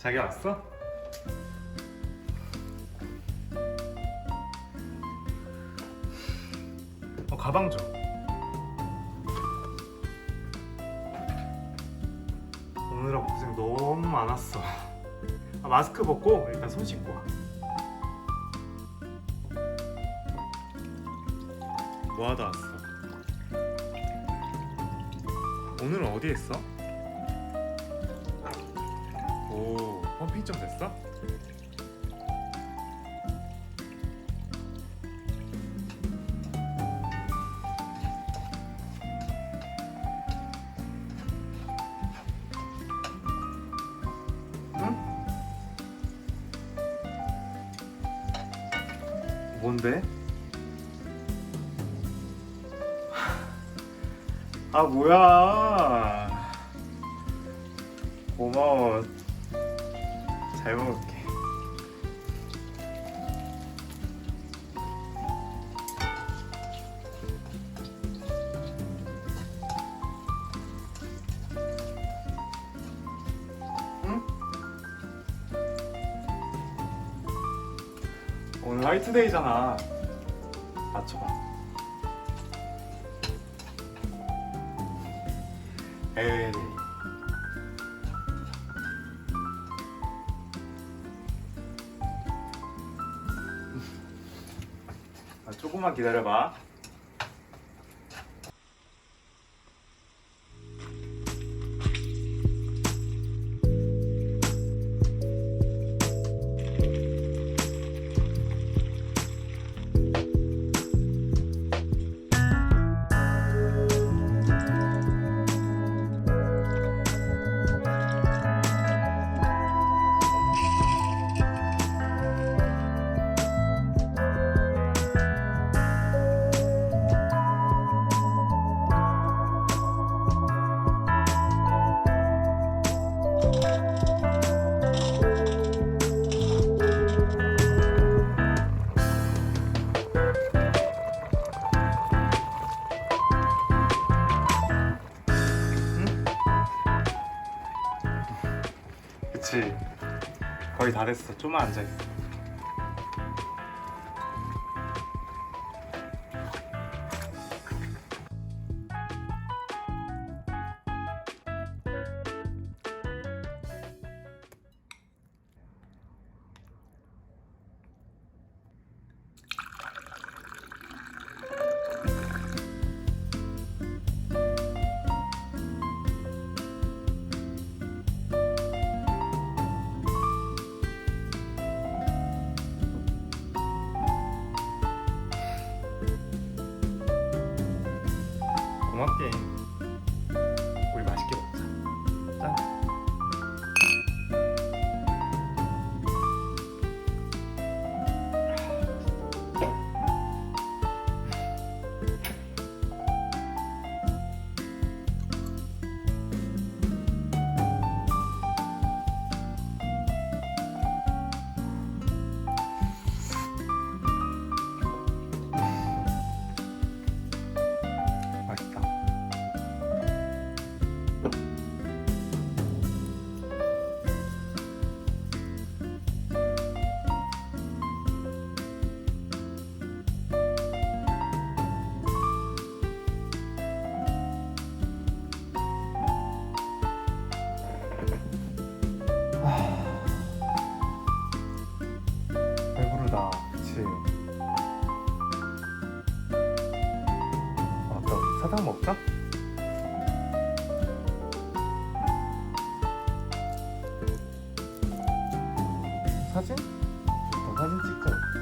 자기 왔어? 가방 줘. 오늘하고 고생 너무 많았어. 마스크 벗고 일단 손 씻고 와. 뭐 하다 왔어? 오늘은 어디 했어? 오, 펌핑 좀 됐어? 응? 뭔데? 아, 뭐야. 고마워. 잘 먹을게. 응? 오늘 화이트데이잖아. 맞춰봐. 에이. 조금만 기다려봐. 그치, 거의 다 됐어. 좀만 앉아있어. 고맙게. 우리 맛있게 먹자. 짠. 맛있다. 배부르다. 그치? 아까 사탕 먹자? 사진? 좋다. 사진 찍자.